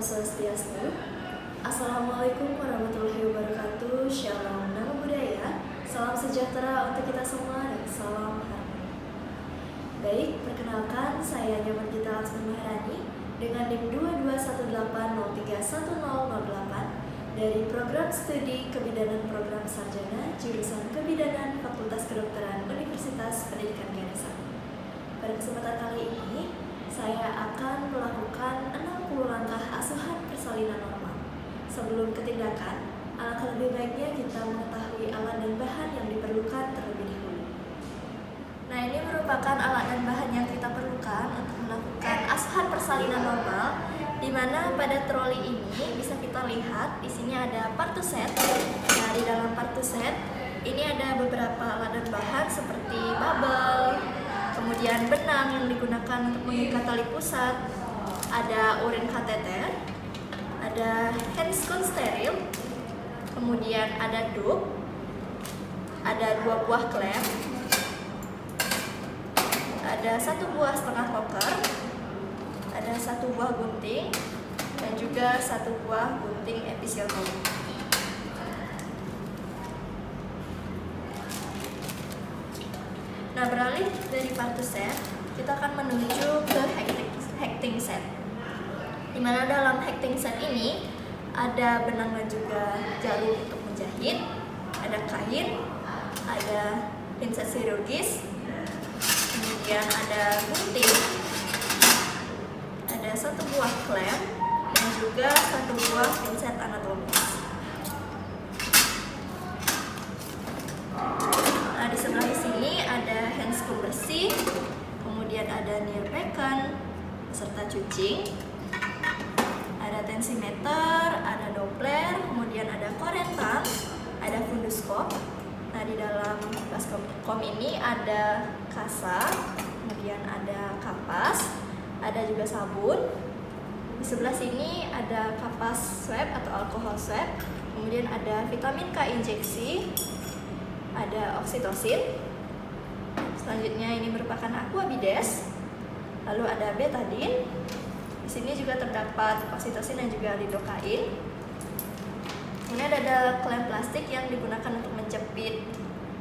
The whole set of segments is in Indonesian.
Swastiastu. Assalamualaikum warahmatullahi wabarakatuh. Shalom, namo buddhaya. Salam sejahtera untuk kita semua dan salam harmoni. Baik, perkenalkan saya Nyoman Gita Laksmi Maharani dengan NIM 2218031008 dari Program Studi Kebidanan Program Sarjana Jurusan Kebidanan Fakultas Kedokteran Universitas Pendidikan Ganesha. Pada kesempatan kali ini, saya akan melakukan 60 langkah asuhan persalinan normal. Sebelum ketindakan, alangkah lebih baiknya kita mengetahui alat dan bahan yang diperlukan terlebih dahulu. Nah, ini merupakan alat dan bahan yang kita perlukan untuk melakukan asuhan persalinan normal, di mana pada troli ini bisa kita lihat di sini ada partuset. Nah, di dalam partuset ini ada beberapa alat dan bahan seperti bubble, kemudian benang yang digunakan untuk mengikat tali pusat, ada urin kateter, ada handscone steril, kemudian ada dup, ada 2 buah klem, ada 1 buah setengah koker, ada 1 buah gunting, dan juga 1 buah gunting episiotomi. Nah, beralih dari partuset, kita akan menuju ke hecting set. Di mana dalam hecting set ini ada benang dan juga jarum untuk menjahit, ada kain, ada pinset chirurgis, kemudian ada gunting, ada 1 buah klem, dan juga 1 buah pinset anatomis. Nah, di sebelah sini ada handscone bersih, kemudian ada nirpekan serta cucing, ada tensimeter, ada doppler, kemudian ada korentang, ada funduskop. Nah, di dalam baskom ini ada kasa, kemudian ada kapas, ada juga sabun. Di sebelah sini ada kapas swab atau alkohol swab, kemudian ada vitamin K injeksi, ada oksitosin. Selanjutnya ini merupakan aquabides, lalu ada betadine. Di sini juga terdapat oksitosin dan juga lidokain. Ini ada klem plastik yang digunakan untuk menjepit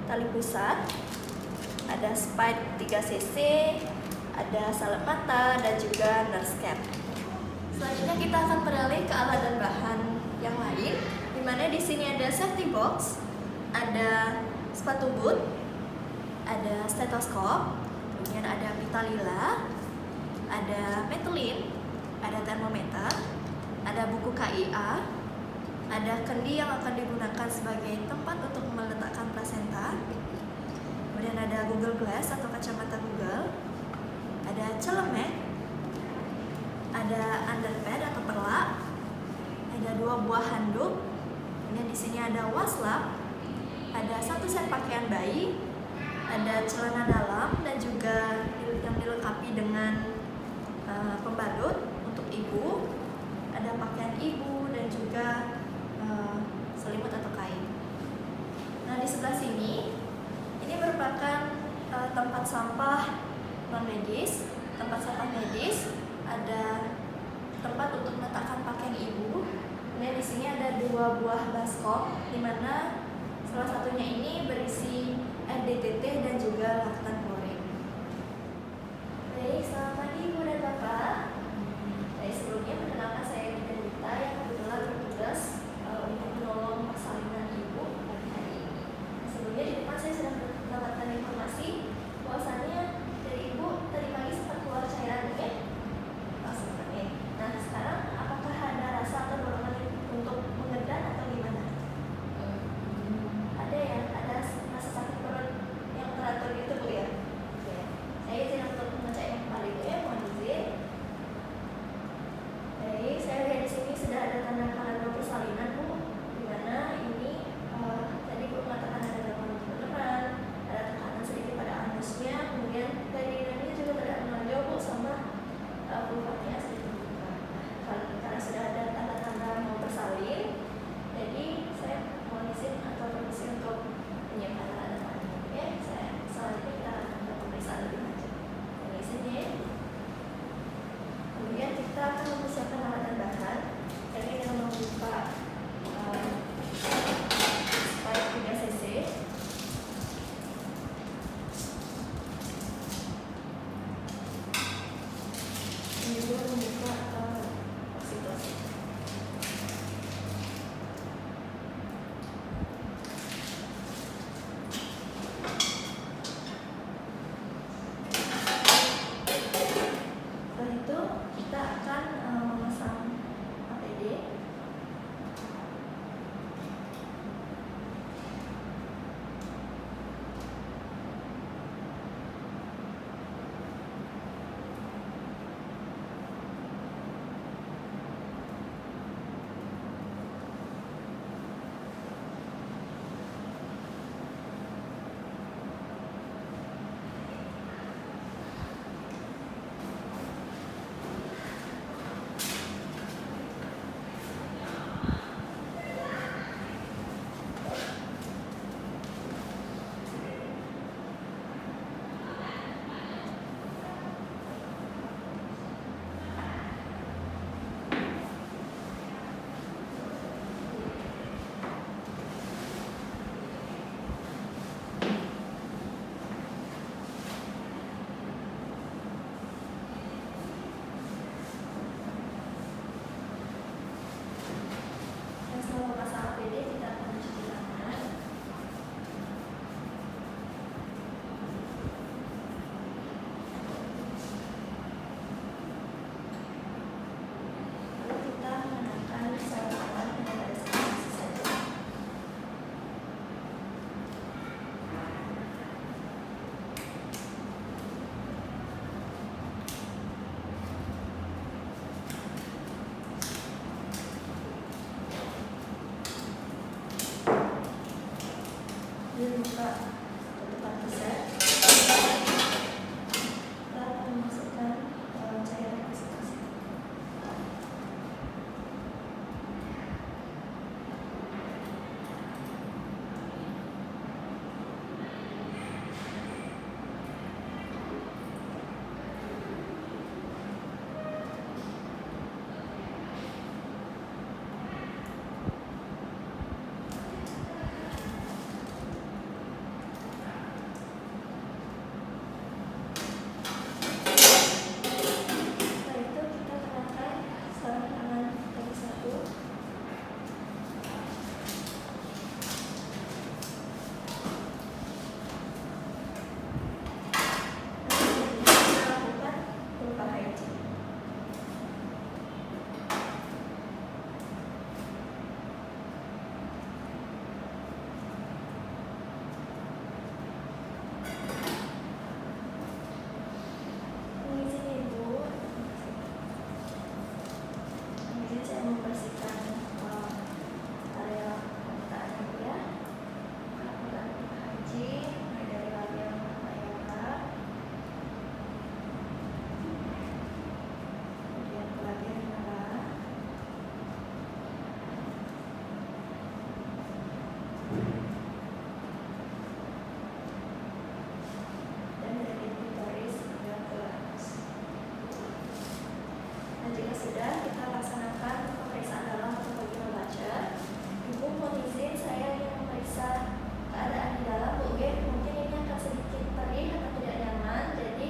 tali pusat. Ada spike 3 cc, ada salep mata, dan juga nurse cap. Selanjutnya kita akan beralih ke alat dan bahan yang lain, di mana di sini ada safety box, ada sepatu boot, ada stetoskop, kemudian ada pita lila, ada metulin, ada termometer, ada buku KIA, ada kendi yang akan digunakan sebagai tempat untuk meletakkan plasenta, kemudian ada Google Glass atau kacamata Google, ada celemek, ada underpad atau perlak, ada 2 buah handuk, kemudian di sini ada waslap, ada 1 set pakaian bayi, ada celana dalam, dan juga yang dilengkapi dengan pembalut untuk ibu, ada pakaian ibu, dan juga selimut atau kain. Nah, di sebelah sini ini merupakan tempat sampah non medis, tempat sampah medis, ada tempat untuk meletakkan pakaian ibu. Kemudian di sini ada 2 buah baskom, di mana salah satunya ini berisi RDTT dan juga laktan klorin. Baik, selamat pagi Ibu dan Bapak. Baik, sebelumnya perkenalkan saya Gita Gita yang kebetulan bertugas untuk menolong persalinan ibu pagi hari ini. Sebelumnya di depan saya sudah mendapatkan informasi bahwasannya dari ibu tadi pagi sempat keluar cairan ya? Sempat ya. Nah, sekarang apakah ada rasa atau dorongan untuk mengedan atau gimana? Ada ya, ada rasa sakit perut yang teratur gitu Bu ya? sudah kita laksanakan pemeriksaan dalam atau bagian membaca. Ibu mohon izin saya ingin memeriksa keadaan di dalam Bu G. Mungkin ini akan sedikit perih atau tidak nyaman, jadi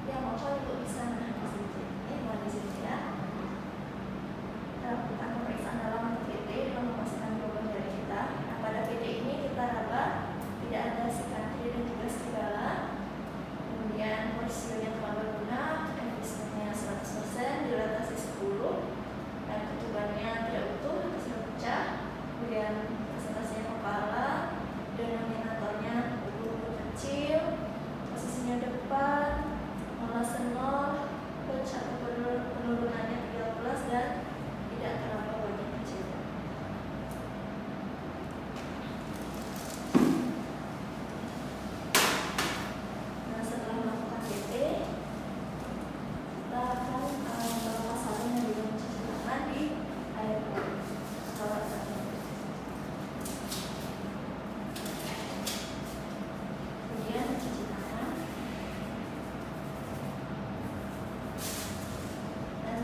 yang mohon Ibu bisa menahan sedikit. Mohon izin ya. Kita lakukan pemeriksaan dalam atau PT dengan memasukkan gelombang jari kita. Nah, pada PT ini kita raba tidak ada sikatri dan juga segala. Kemudian porsinya terlalu lunak, emfisemnya 100%, dilatasi 10, dan ketubannya tidak utuh, sudah pecah. Kemudian presentasinya kepala, denominatornya buku kecil, posisinya depan, molase 0, pitch atau penurunannya 13 dan tidak terlalu bagian kecil. Nah, setelah melakukan PT, kita akan melakukan salin yang juga mencuci tangan di air putih. Kemudian mencuci tangan dan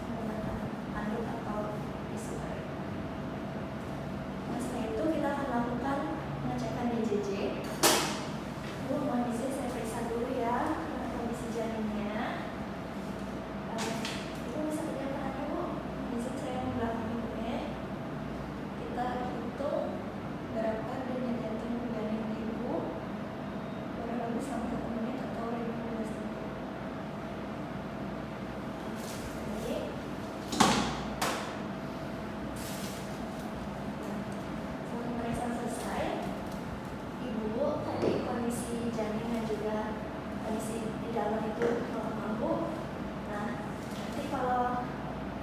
menggunakan handuk atau tisu air. Nah, setelah itu kita akan melakukan pengecekan DJJ. Bu, mohon izin saya periksa dulu ya kondisi janinnya. Ibu bisa pegang tangannya, Bu. Mohon izin saya membelakangi ibunya. Kita hitung berapa denyut jantung janin ibu. Kurang lebih selama 1 menit atau 15 detik. Jadi, setelah pemeriksaan selesai, ibu tadi kondisi janin dan juga kondisi di dalam itu normal, Bu. Nah, nanti kalau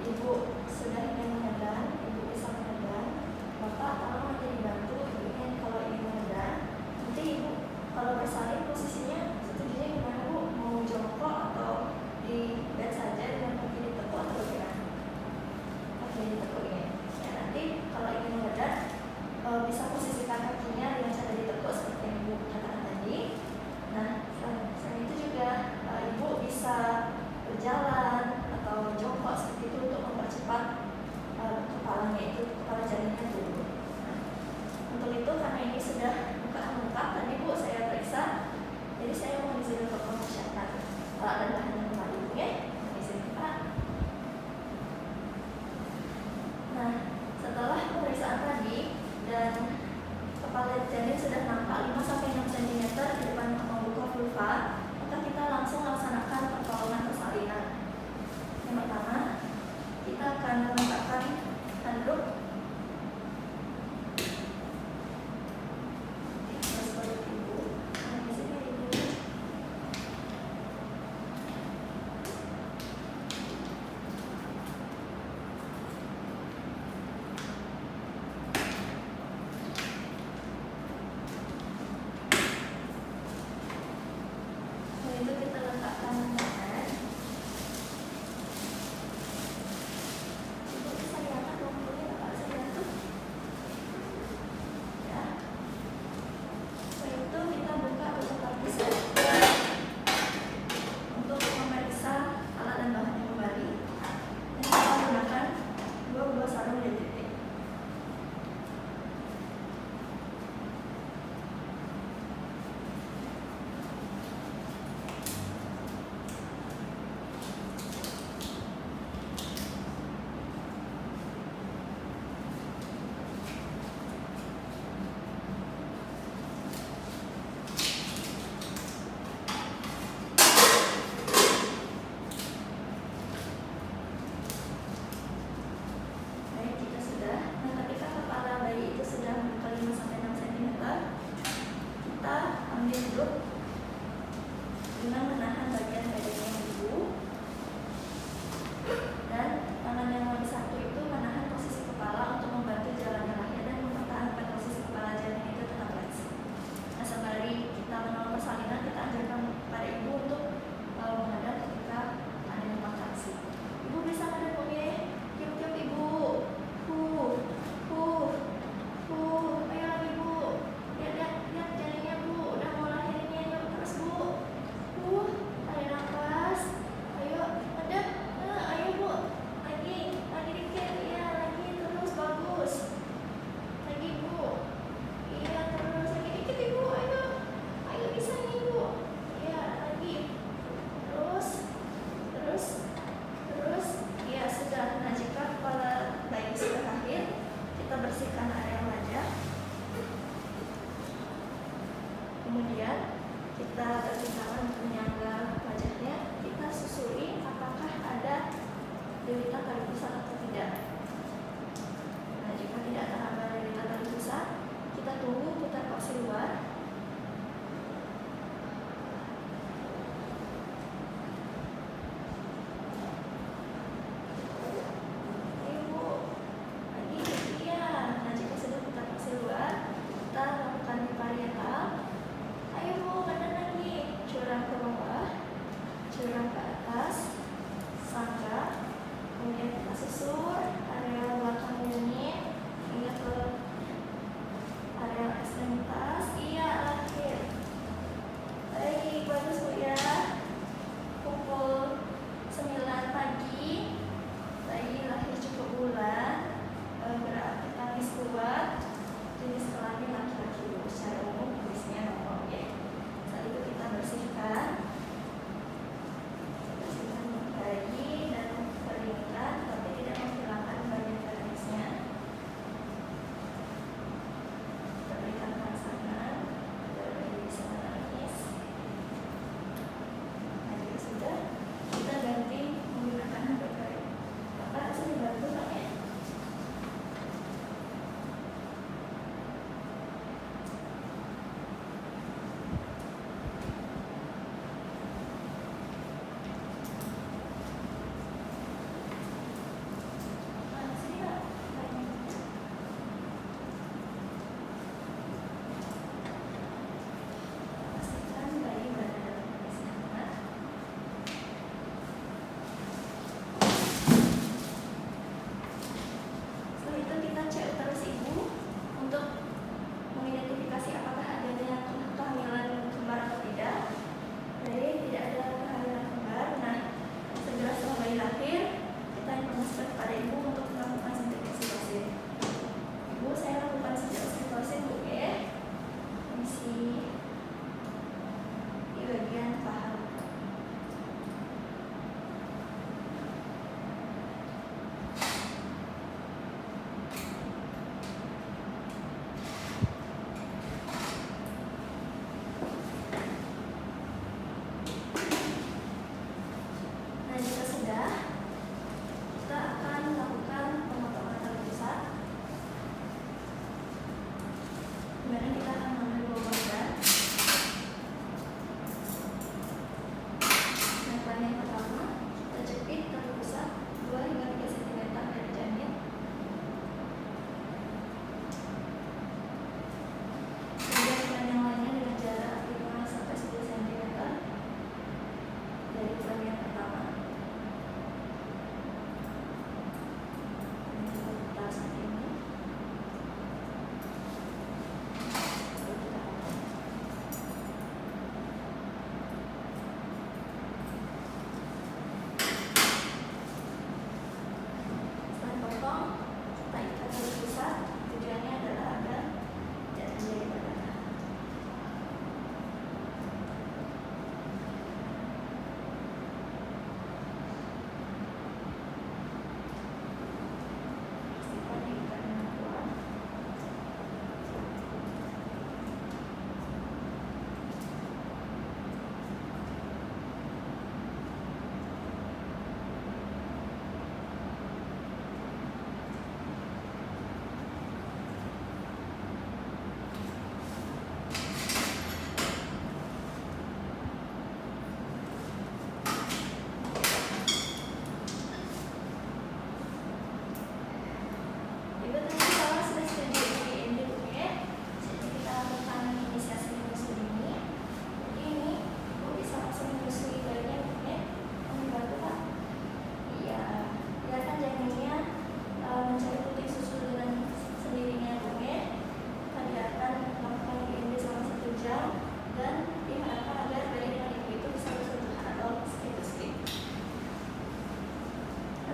ibu sudah ingin mengedan, ibu bisa mengedan. Bapak tolong nanti dibantu, ingin kalau ingin mengedan. Nanti ibu kalau bersalin posisinya setujunya gimana, Bu? Mau jongkok atau di bed saja dengan kaki ditekuk atau bagaimana? Kaki ditekuk ya. Ya, nanti kalau ingin mengedan bisa posisikan kakinya dengan cara ditekuk seperti yang Ibu katakan tadi. Nah, selain itu juga Ibu bisa berjalan atau jongkok seperti itu untuk mempercepat kepalanya itu, kepala janinnya turun. Nah, untuk itu karena ini sudah bukaan lengkap tadi Bu saya periksa, jadi saya mau izin untuk mempersiapkan alat dan bahannya kembali, oke? Izin Pak. Nah, setelah pemeriksaan tadi dan kepala janin sudah nampak 5-6 cm di depan pembuka vulva, maka kita langsung laksanakan pertolongan persalinan. Yang pertama, kita akan meletakkan handuk di atas perut ibu. Nah, di sini ibu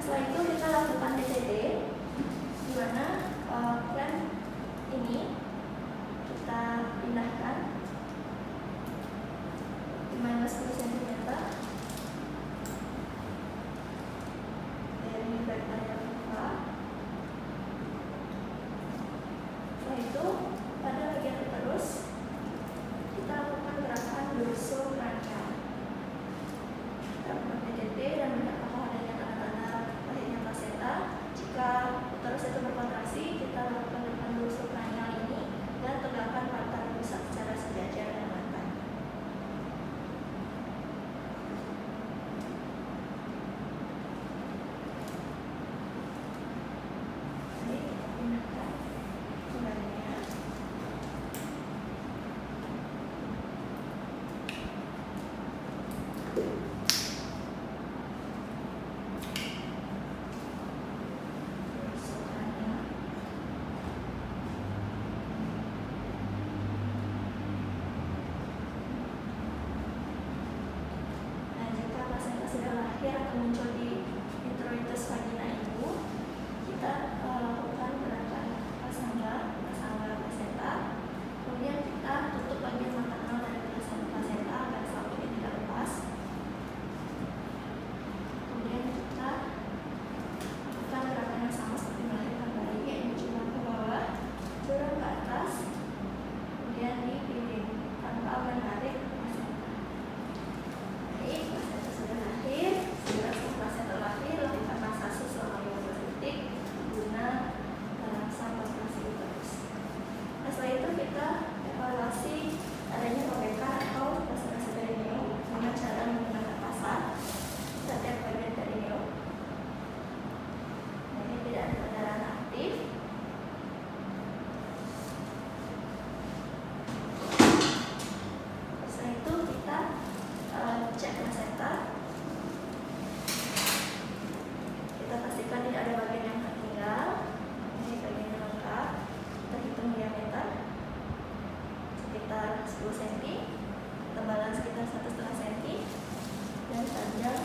setelah itu kita lakukan TTD, di mana klem ini kita pindahkan di mana 10 cm dari bagian yang lupa. Setelah itu pada bagian uterus kita lakukan gerakan dorsokranial. Kita lakukan PDT dan melihat apakah adanya tanda-tanda lahirnya plasenta. Jika uterus itu berkontraksi, kita lakukan gerakan dorsokranial ini dan tegakkan pantat pusat secara sejajar dan rata. Jadi kita pindahkan kembalinya. Sudah lahir atau muncul di introitus vagina ibu, kita lakukan gerakan prasangga plasenta. Kemudian kita tutup bagian maternal dari plasenta agar salur ini tidak lepas. Kemudian kita lakukan gerakan yang sama seperti melahirkan bayi, yaitu jurang ke bawah, jurang ke atas, kemudian dipiring tanpa menarik plasenta. Baik, plasenta sudah lahir. Setelah plasenta lahir, lakukan massase selama 15 detik guna merangsang kontraksi uterus. Nah, setelah itu kita evaluasi adanya robekan atau plasenta perineum dengan cara menggunakan pasar setiap bagian perineum. Nah, ini tidak ada pendarahan aktif. Setelah itu kita cek plasenta. Kita pastikan tidak ada bagian yang tertinggal. Ini bagian yang lengkap. Kita hitung diameter sekitar 10 cm, ketebalan sekitar 1,5 cm, dan panjang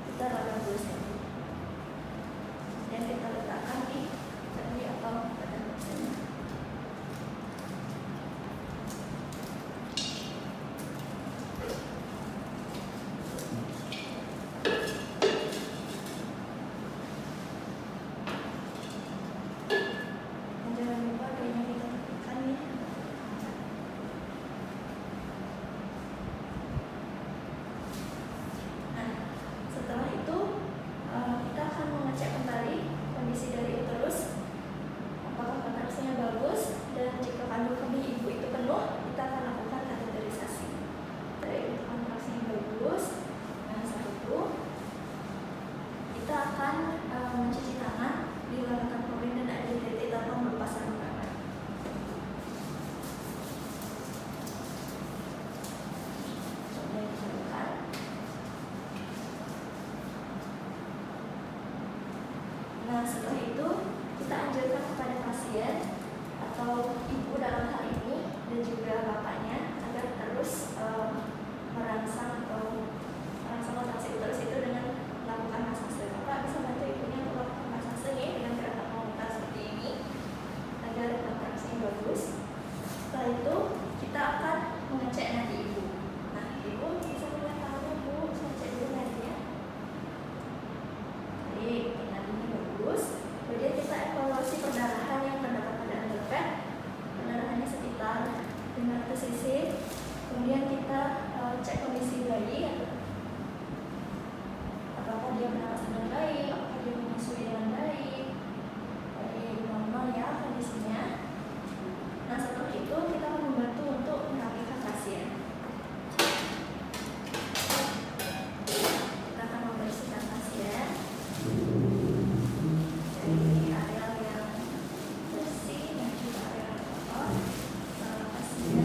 sekitar 80 cm. Dan kita letakkan di tepi atau pada plasenta. Jangan lupa kayaknya kita tekan ya. Nah, setelah itu kita akan mengecek kembali kondisi dari uterus, apakah kontraksinya bagus, dan jika kandung kemih ibu itu penuh, kita akan lakukan kateterisasi. Dari untuk kontraksinya bagus, nah saat itu kita akan mencuci tangan di larutan klorin dan air titik tanpa melepas sarung tangan. Kemudian dicairkan. Nah, setelah itu kita anjurkan kepada pasien atau ibu dalam hal ini dan juga bapaknya agar terus merangsang kontraksi uterus itu dengan melakukan massase. Bapak bisa bantu ibunya untuk melakukan massase dengan gerakan memutar seperti ini agar kontraksinya bagus. Setelah itu kita akan mengecek nadi ibu. Nah, ibu bisa melihat tangannya, Bu. Bisa cek dulu nadinya. Baik, nadinya bagus. Kemudian kita evaluasi perdarahan yang terdapat pada underpad. Perdarahannya sekitar 500 cc. Kemudian kita cek kondisi bayi, apakah dia bernapas dengan baik, apakah dia menyusui dengan baik. Baik, normal ya kondisinya. Nah, setelah itu kita akan membantu untuk merapikan pasien. Kita akan membersihkan pasien dari area yang bersih dan juga area yang kotor. Pasien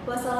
Wassalamualaikum